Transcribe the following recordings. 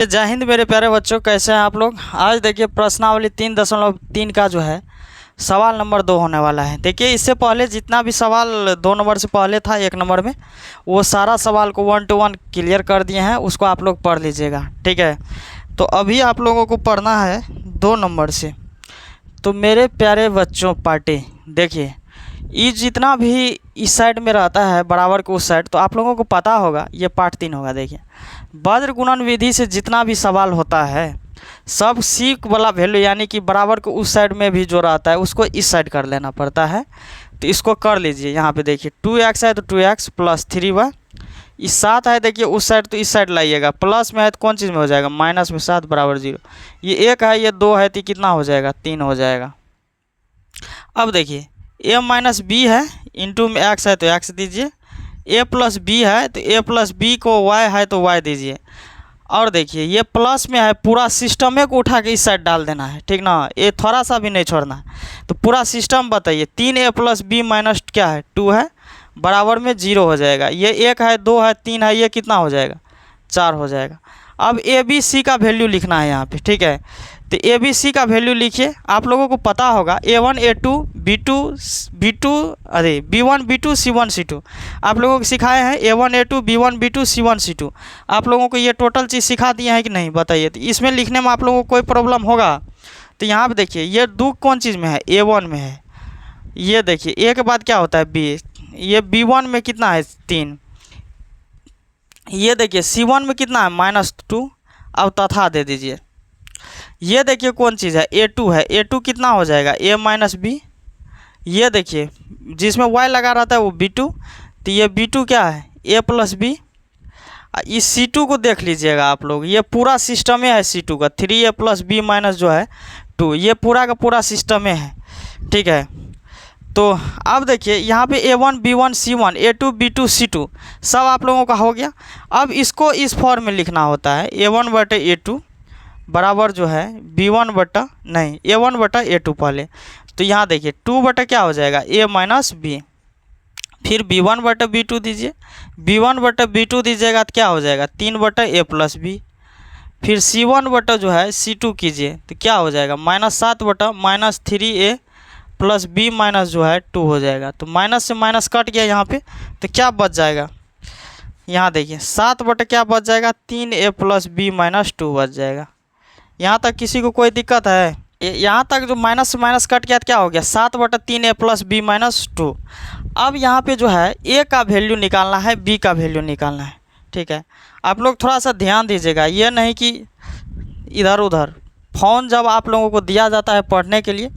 जय हिंद मेरे प्यारे बच्चों, कैसे हैं आप लोग। आज देखिए प्रश्नावली 3.3 का जो है सवाल नंबर 2 होने वाला है। देखिए इससे पहले जितना भी सवाल 2 नंबर से पहले था 1 नंबर में, वो सारा सवाल को 1 to 1 क्लियर कर दिए हैं। उसको आप लोग पढ़ लीजिएगा, ठीक है। तो अभी आप लोगों को पढ़ना है 2 नंबर से। तो मेरे प्यारे बच्चों पार्टी, देखिए ये जितना भी इस साइड में रहता है बराबर के उस साइड, तो आप लोगों को पता होगा ये पार्ट 3 होगा। देखिए वज्र गुणन विधि से जितना भी सवाल होता है सब सीक वाला वैल्यू यानी कि बराबर को उस साइड में भी जो रहता है उसको इस साइड कर लेना पड़ता है। तो इसको कर लीजिए। यहाँ पे देखिए 2x है तो 2x प्लस 3y, इस 7 है देखिए उस साइड तो इस साइड लाइएगा। प्लस में है तो कौन चीज़ में हो जाएगा, माइनस में 7 बराबर 0। ये 1 है ये 2 है तो कितना हो जाएगा, 3 हो जाएगा। अब देखिए a माइनस बी है, इंटू में x है तो x दीजिए, a प्लस बी है तो a प्लस बी को y है तो y दीजिए। और देखिए ये प्लस में है, पूरा सिस्टम को उठा के इस साइड डाल देना है, ठीक ना। ये थोड़ा सा भी नहीं छोड़ना है। तो पूरा सिस्टम बताइए, 3a प्लस बी माइनस क्या है 2 है, बराबर में 0 हो जाएगा। ये 1 है 2 है 3 है, ये कितना हो जाएगा 4 हो जाएगा। अब ए बी सी का वैल्यू लिखना है यहाँ पे, ठीक है। तो ए बी सी का वैल्यू लिखिए। आप लोगों को पता होगा A1 A2 B2 B2 अरे B1 B2 C1 C2 आप लोगों को सिखाए हैं। A1 A2 B1 B2 C1 C2 आप लोगों को ये टोटल चीज़ सिखा दिए हैं कि नहीं बताइए। तो इसमें लिखने में आप लोगों को कोई प्रॉब्लम होगा? तो यहाँ पे देखिए ये 2 कौन चीज़ में है, A1 में है। ये देखिए ए के बाद क्या होता है B, ये B1 में कितना है 3। ये देखिए C1 में कितना है -2, अब तथा दे दीजिए। ये देखिए कौन चीज़ है A2 है, A2 कितना हो जाएगा a माइनस बी। ये देखिए जिसमें y लगा रहता है वो B2, तो ये B2 क्या है a प्लस बी। इस C2 को देख लीजिएगा आप लोग, ये पूरा सिस्टम है C2 का, 3a प्लस बी माइनस जो है 2, ये पूरा का पूरा सिस्टम है, ठीक है। तो अब देखिए यहाँ पे A1 B1 C1 A2 B2 C2 सब आप लोगों का हो गया। अब इसको इस फॉर्म में लिखना होता है A1 बटे A2 बराबर जो है B1 बटा नहीं A1 बटा A2 पहले। तो यहाँ देखिए 2 बटा क्या हो जाएगा a माइनस बी, फिर B1 बटा B2 दीजिए, B1 बटा B2 दीजिएगा तो क्या हो जाएगा 3 बटा a प्लस बी। फिर C1 बटा जो है C2 कीजिए तो क्या हो जाएगा -7 बटा -3a प्लस बी माइनस जो है 2 हो जाएगा। तो माइनस से माइनस कट गया यहाँ पे, तो क्या बच जाएगा, यहाँ देखिए 7 बटा क्या बच जाएगा 3a प्लस बी माइनस 2 बच जाएगा। यहाँ तक किसी को कोई दिक्कत है? यहाँ तक जो माइनस से माइनस कट गया तो क्या हो गया 7 बटा 3a प्लस बी माइनस 2। अब यहाँ पे जो है a का वैल्यू निकालना है, b का वैल्यू निकालना है, ठीक है। आप लोग थोड़ा सा ध्यान दीजिएगा, ये नहीं कि इधर उधर। फ़ोन जब आप लोगों को दिया जाता है पढ़ने के लिए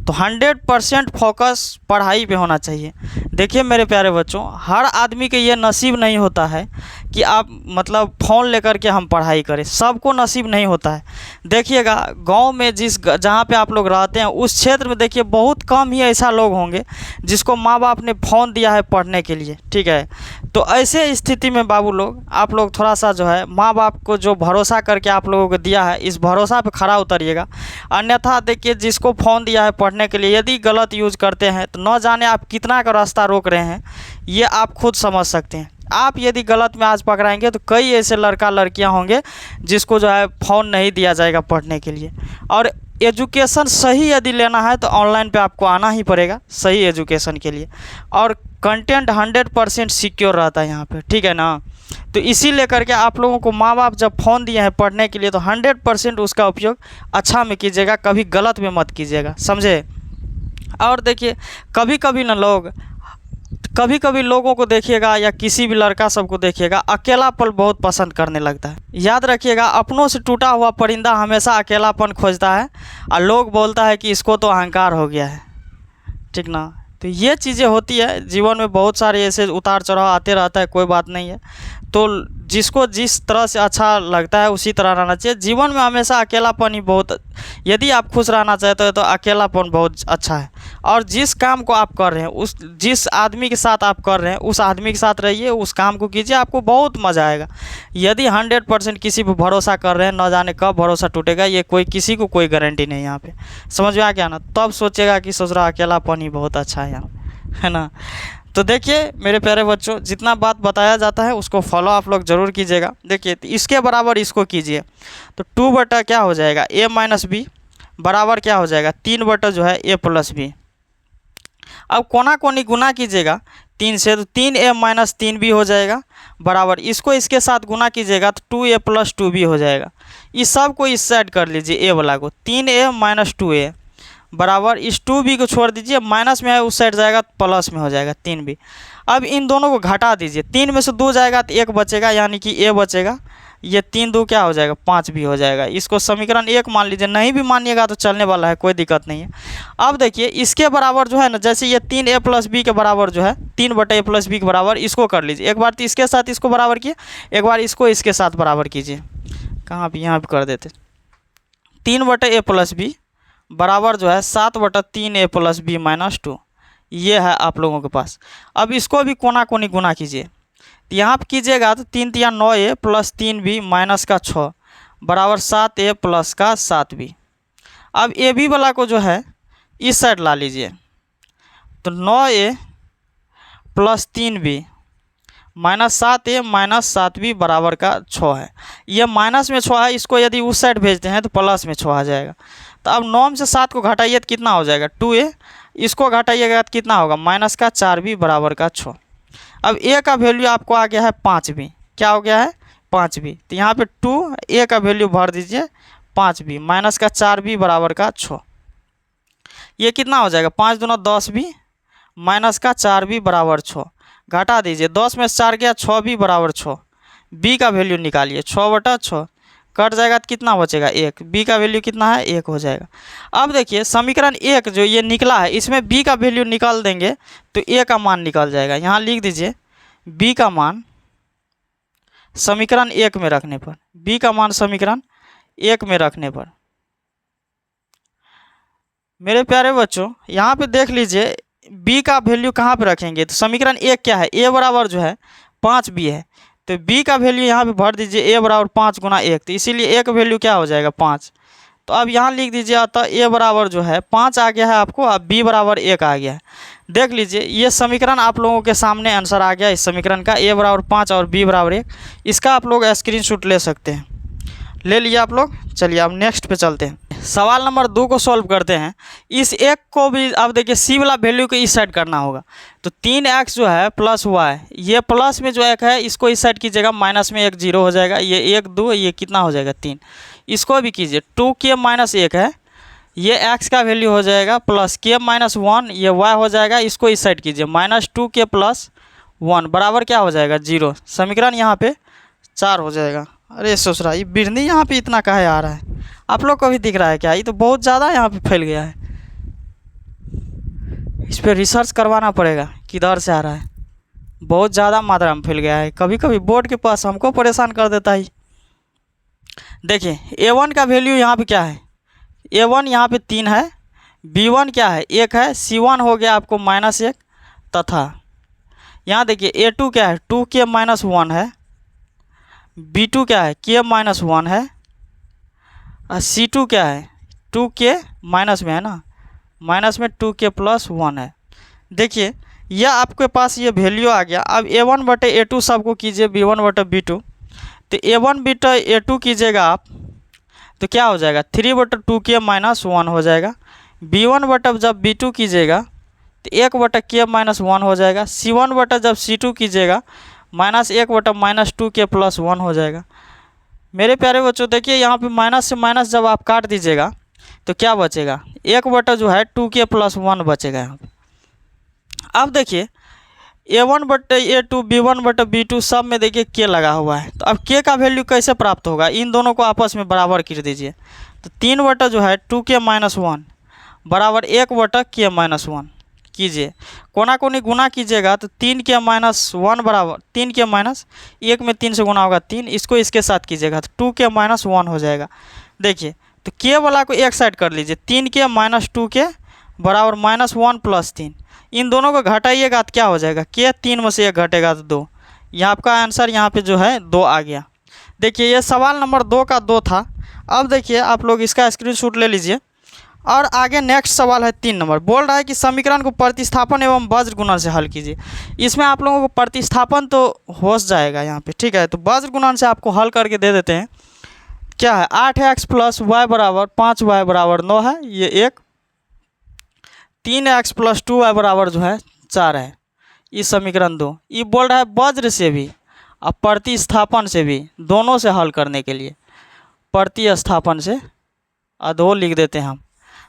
तो 100% फोकस पढ़ाई पे होना चाहिए। देखिए मेरे प्यारे बच्चों, हर आदमी के ये नसीब नहीं होता है कि आप मतलब फ़ोन लेकर के हम पढ़ाई करें, सबको नसीब नहीं होता है। देखिएगा गांव में जहाँ पे आप लोग रहते हैं उस क्षेत्र में देखिए बहुत कम ही ऐसा लोग होंगे जिसको माँ बाप ने फ़ोन दिया है पढ़ने के लिए, ठीक है। तो ऐसे स्थिति में बाबू लोग आप लोग थोड़ा सा जो है माँ बाप को जो भरोसा करके आप लोगों को दिया है इस भरोसा पे खरा उतरिएगा। अन्यथा देखिए जिसको फ़ोन दिया है पढ़ने के लिए यदि गलत यूज़ करते हैं तो न जाने आप कितना का रास्ता रोक रहे हैं, ये आप खुद समझ सकते हैं। आप यदि गलत में आज पकड़ाएंगे तो कई ऐसे लड़का लड़कियां होंगे जिसको जो है फ़ोन नहीं दिया जाएगा पढ़ने के लिए। और एजुकेशन सही यदि लेना है तो ऑनलाइन पे आपको आना ही पड़ेगा सही एजुकेशन के लिए। और कंटेंट 100% सिक्योर रहता है यहाँ पे, ठीक है ना। तो इसी लेकर के आप लोगों को माँ बाप जब फ़ोन दिए हैं पढ़ने के लिए तो 100% उसका उपयोग अच्छा में कीजिएगा, कभी गलत में मत कीजिएगा, समझे। और देखिए कभी कभी लोगों को देखिएगा या किसी भी लड़का सबको देखिएगा अकेलापन बहुत पसंद करने लगता है। याद रखिएगा अपनों से टूटा हुआ परिंदा हमेशा अकेलापन खोजता है और लोग बोलता है कि इसको तो अहंकार हो गया है, ठीक ना। तो ये चीज़ें होती है जीवन में, बहुत सारे ऐसे उतार चढ़ाव आते रहता है, कोई बात नहीं है। तो जिसको जिस तरह से अच्छा लगता है उसी तरह रहना चाहिए। जीवन में हमेशा अकेलापन ही बहुत, यदि आप खुश रहना चाहते हो तो अकेलापन बहुत अच्छा है। और जिस काम को आप कर रहे हैं जिस आदमी के साथ आप कर रहे हैं उस आदमी के साथ रहिए, उस काम को कीजिए, आपको बहुत मज़ा आएगा। यदि 100% किसी पर भरोसा कर रहे हैं, न जाने कब भरोसा टूटेगा, ये कोई किसी को कोई गारंटी नहीं। यहाँ पे समझ में आ गया ना, तब सोचेगा कि सोच रहा अकेलापन ही बहुत अच्छा है यहाँ, है ना। तो देखिए मेरे प्यारे बच्चों, जितना बात बताया जाता है उसको फॉलो आप लोग ज़रूर कीजिएगा। देखिए तो इसके बराबर इसको कीजिए, तो 2 बटा क्या हो जाएगा a माइनस बी बराबर क्या हो जाएगा 3 बटा जो है a प्लस बी। अब कोना कोनी गुना कीजिएगा 3 से, तो 3a माइनस 3b हो जाएगा बराबर इसको इसके साथ गुना कीजिएगा तो 2a प्लस 2b हो जाएगा। इस सब को इस साइड कर लीजिए a वाला को, 3a माइनस 2a बराबर इस 2b को छोड़ दीजिए, माइनस में है उस साइड जाएगा तो प्लस में हो जाएगा 3b। अब इन दोनों को घटा दीजिए, 3 में से 2 जाएगा तो 1 बचेगा, यानी कि a बचेगा। ये 3 2 क्या हो जाएगा 5 भी हो जाएगा। इसको समीकरण 1 मान लीजिए, नहीं भी मानिएगा तो चलने वाला है, कोई दिक्कत नहीं है। अब देखिए इसके बराबर जो है ना, जैसे ये 3a प्लस बी के बराबर जो है 3 बटा a प्लस बी के बराबर इसको कर लीजिए। एक बार तो इसके साथ इसको बराबर किए, एक बार इसको इसके साथ बराबर कीजिए। कहाँ भी यहाँ भी कर देते, 3 बटा a प्लस बी बराबर जो है 7 बटा 3a प्लस बी माइनस 2, ये है आप लोगों के पास। अब इसको भी कोना कोनी गुना कीजिए, तो यहाँ पर कीजिएगा तो 3 3 9a प्लस 3b माइनस का 6 बराबर 7a प्लस का 7b। अब ए बी वाला को जो है इस साइड ला लीजिए, तो 9a plus 3b minus 7a minus 7b बराबर का 6 है। ये माइनस में 6 है, इसको यदि उस साइड भेजते हैं तो प्लस में 6 आ जाएगा। तो अब 9 में से 7 को घटाइए तो कितना हो जाएगा 2a, इसको घटाइएगा तो कितना होगा माइनस का 4b बराबर का 6। अब a का वैल्यू आपको आ गया है 5b, क्या हो गया है 5b, तो यहाँ पे 2a का वैल्यू भर दीजिए 5b माइनस का 4b बराबर का 6। ये कितना हो जाएगा 5 दूना 10b माइनस का 4b बराबर 6, घटा दीजिए 10 में से 4 गया 6b बराबर 6। b का वैल्यू निकालिए 6 बटा 6, कट जाएगा तो कितना बचेगा 1, b का वैल्यू कितना है 1 हो जाएगा। अब देखिए समीकरण 1 जो ये निकला है, इसमें b का वैल्यू निकाल देंगे तो a का मान निकल जाएगा। यहाँ लिख दीजिए b का मान समीकरण 1 में रखने पर, b का मान समीकरण 1 में रखने पर। मेरे प्यारे बच्चों यहाँ पे देख लीजिए b का वैल्यू कहाँ पे रखेंगे, तो समीकरण 1 क्या है a बराबर जो है 5b है, तो b का वैल्यू यहाँ पे भर दीजिए a बराबर 5 गुना 1, तो इसीलिए a का वैल्यू क्या हो जाएगा 5। तो अब यहाँ लिख दीजिए अतः a बराबर जो है 5 आ गया है आपको, अब b बराबर 1 आ गया है। देख लीजिए ये समीकरण आप लोगों के सामने आंसर आ गया इस समीकरण का, a बराबर 5 और b बराबर 1। इसका आप लोग स्क्रीनशॉट ले सकते हैं, ले लिए आप लोग। चलिए अब नेक्स्ट पे चलते हैं, सवाल नंबर 2 को सॉल्व करते हैं। इस एक को भी अब देखिए सी वाला वैल्यू को इस साइड करना होगा, तो 3x जो है प्लस y, ये प्लस में जो 1 है इसको इस साइड कीजिएगा, माइनस में 1 0 हो जाएगा, ये 1 2 ये कितना हो जाएगा 3। इसको भी कीजिए 2k माइनस 1 है, ये x का वैल्यू हो जाएगा प्लस k माइनस 1, ये y हो जाएगा, इसको इस साइड कीजिए माइनस 2k प्लस 1 बराबर क्या हो जाएगा 0। समीकरण यहाँ पे 4 हो जाएगा। अरे ससुरा ये बिरनी यहाँ पे इतना काहे आ रहा है, आप लोग को भी दिख रहा है क्या? ये तो बहुत ज़्यादा यहाँ पे फैल गया है, इस पर रिसर्च करवाना पड़ेगा किधर से आ रहा है, बहुत ज़्यादा मात्रा में फैल गया है, कभी कभी बोर्ड के पास हमको परेशान कर देता है। देखिए a1 का वैल्यू यहाँ पे क्या है, a1 यहाँ पे 3 है, b1 क्या है 1 है, c1 हो गया आपको -1, तथा यहाँ देखिए a2 क्या है 2k माइनस 1 है, b2 क्या है k माइनस 1 है, और c2 क्या है 2k माइनस में है ना, माइनस में 2k प्लस 1 है। देखिए यह आपके पास ये वैल्यू आ गया। अब a1 बटे a2 सबको कीजिए b1 बटे b2, तो a1 बटे a2 कीजिएगा आप तो क्या हो जाएगा 3 बटे 2k माइनस 1 हो जाएगा। b1 बटे जब b2 कीजिएगा तो 1 बटे k माइनस 1 हो जाएगा। c1 बटे जब c2 कीजिएगा माइनस 1 बटे माइनस 2k प्लस 1 हो जाएगा। मेरे प्यारे बच्चों देखिए यहाँ पे माइनस से माइनस जब आप काट दीजिएगा तो क्या बचेगा 1 बटा जो है 2k प्लस 1 बचेगा यहाँ पे। अब देखिए a1 बटे a2 b1 बटे b2 सब में देखिए k लगा हुआ है, तो अब k का वैल्यू कैसे प्राप्त होगा, इन दोनों को आपस में बराबर कर दीजिए। तो 3 बटा जो है 2k माइनस 1 बराबर 1 बटा k माइनस 1 कीजिए, कोना कोनी गुना कीजिएगा तो 3k माइनस 1 बराबर 3k माइनस 1 में 3 से गुना होगा 3, इसको इसके साथ कीजिएगा तो 2k माइनस 1 हो जाएगा। देखिए तो k वाला को एक साइड कर लीजिए, 3k माइनस 2k बराबर -1 प्लस 3, इन दोनों को घटाइएगा तो क्या हो जाएगा k 3 में से 1 घटेगा तो 2, यह आपका आंसर यहाँ पे जो है 2 आ गया। देखिए ये सवाल नंबर 2 का 2 था। अब देखिए आप लोग इसका स्क्रीनशॉट ले लीजिए और आगे नेक्स्ट सवाल है 3 नंबर। बोल रहा है कि समीकरण को प्रतिस्थापन एवं वज्र गुणन से हल कीजिए। इसमें आप लोगों को प्रतिस्थापन तो हो जाएगा यहाँ पे, ठीक है। तो वज्र गुणन से आपको हल करके दे देते हैं। क्या है, 8x प्लस वाई बराबर 5y बराबर 9 है, ये एक। 3x प्लस 2y बराबर जो है 4 है, ये समीकरण 2। ये बोल रहा है वज्र से भी और प्रतिस्थापन से भी, दोनों से हल करने के लिए प्रतिस्थापन से अधो लिख देते हैं हम।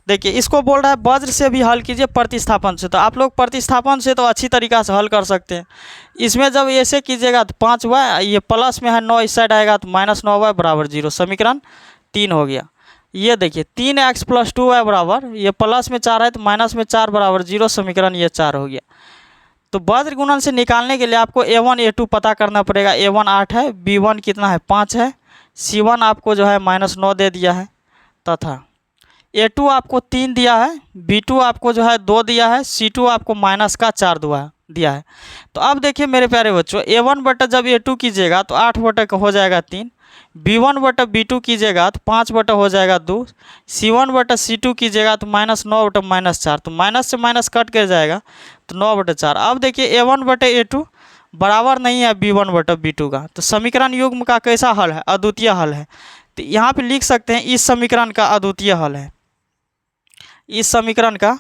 देखिए इसको बोल रहा है वज्र से भी हल कीजिए प्रतिस्थापन से। तो आप लोग प्रतिस्थापन से तो अच्छी तरीक़ा से हल कर सकते हैं। इसमें जब ऐसे कीजिएगा तो 5y, ये प्लस में है 9, इस साइड आएगा तो -9y बराबर 0, समीकरण 3 हो गया। ये देखिए 3x प्लस 2y बराबर, ये प्लस में 4 है तो माइनस में 4 बराबर 0, समीकरण ये 4 हो गया। तो वज्र गुणन से निकालने के लिए आपको a1 a2 पता करना पड़ेगा। a1 8 है, b1 कितना है 5 है, c1 आपको जो है -9 दे दिया है, तथा a2 आपको 3 दिया है, b2 आपको जो है 2 दिया है, c2 आपको -4 दिया है। तो अब देखिए मेरे प्यारे बच्चों, a1 बटा जब a2 कीजिएगा तो 8 बटा हो जाएगा 3, b1 बटा b2 कीजिएगा तो 5 बटा हो जाएगा 2, c1 बटा c2 कीजिएगा तो -9 बटा -4, तो माइनस से माइनस कट कर जाएगा तो 9 बटा 4। अब देखिए a1 बटा a2 बराबर नहीं है b1 बटा b2 का, तो समीकरण युग्म का कैसा हल है, अद्वितीय हल है। तो यहाँ पे लिख सकते हैं इस समीकरण का अद्वितीय हल है, इस समीकरण का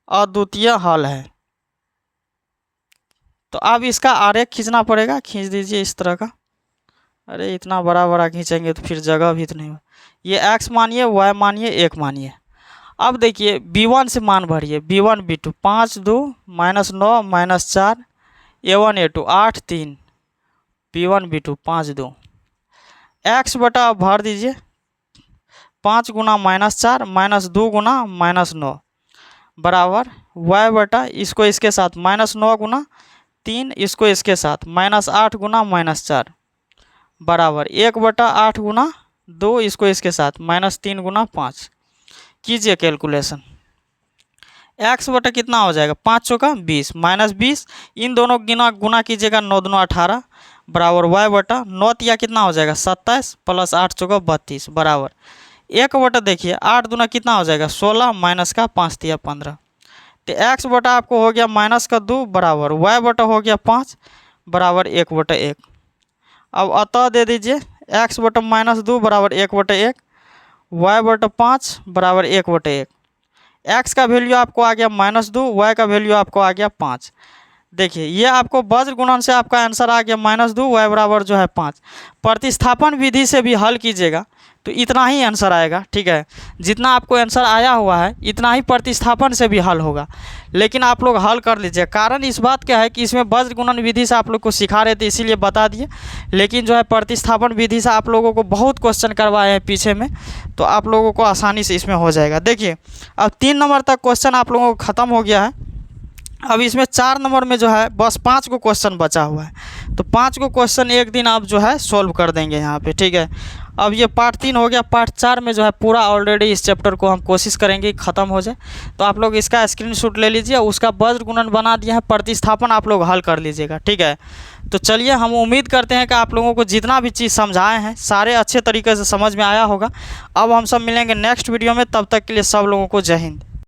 अद्वितीय हल है। तो अब इसका आरेख खींचना पड़ेगा, खींच दीजिए इस तरह का। अरे इतना बड़ा बड़ा खींचेंगे तो फिर जगह भी तो नहीं हो। ये x मानिए, y मानिए, 1 मानिए। अब देखिए b1 से मान भरिए, b1 b2 5 2 -9 -4, a1 a2 8 3, b1 b2 5 2, x बटा भर दीजिए 5 गुना -4 -2 गुना -9 बराबर y बटा, इसको इसके साथ -9 गुना 3, इसको इसके साथ -8 गुना -4 बराबर 1 बटा 8 गुना 2, इसको इसके साथ -3 गुना 5। कीजिए कैलकुलेशन, x बटा कितना हो जाएगा 5 चौका 20 -20, इन दोनों गुना कीजिएगा 9 दूना 18 बराबर y बटा 9 तिया कितना हो जाएगा 27 प्लस 8 चौका 32 बराबर 1 बटा, देखिए 8 दूना कितना हो जाएगा 16 माइनस का 5 तिया 15। तो x बटा आपको हो गया -2 बराबर y बटा हो गया 5 बराबर 1 बटा 1। अब अतः दे दीजिए x बटा -2 बराबर 1 बटा 1, y बटा 5 बराबर 1 बटा 1। x का वैल्यू आपको आ गया -2, y का वैल्यू आपको आ गया 5। देखिए ये आपको वज्र गुणन से आपका आंसर आ गया -2, y बराबर जो है 5। प्रतिस्थापन विधि से भी हल कीजिएगा तो इतना ही आंसर आएगा, ठीक है। जितना आपको आंसर आया हुआ है इतना ही प्रतिस्थापन से भी हल होगा, लेकिन आप लोग हल कर लीजिए। कारण इस बात क्या है कि इसमें वज्र गुणन विधि से आप लोग को सिखा रहे थे इसीलिए बता दिए, लेकिन जो है प्रतिस्थापन विधि से आप लोगों को बहुत क्वेश्चन करवाए हैं पीछे में, तो आप लोगों को आसानी से इसमें हो जाएगा। देखिए अब 3 नंबर तक क्वेश्चन आप लोगों को ख़त्म हो गया है। अब इसमें 4 नंबर में जो है बस 5 को क्वेश्चन बचा हुआ है, तो 5 को क्वेश्चन एक दिन आप जो है सॉल्व कर देंगे यहाँ पे, ठीक है। अब ये पार्ट 3 हो गया, पार्ट 4 में जो है पूरा ऑलरेडी इस चैप्टर को हम कोशिश करेंगे कि ख़त्म हो जाए। तो आप लोग इसका स्क्रीनशॉट ले लीजिए, उसका वज्र गुणन बना दिया है, प्रतिस्थापन आप लोग हल कर लीजिएगा, ठीक है। तो चलिए हम उम्मीद करते हैं कि आप लोगों को जितना भी चीज़ समझाए हैं सारे अच्छे तरीके से समझ में आया होगा। अब हम सब मिलेंगे नेक्स्ट वीडियो में, तब तक के लिए सब लोगों को जय हिंद।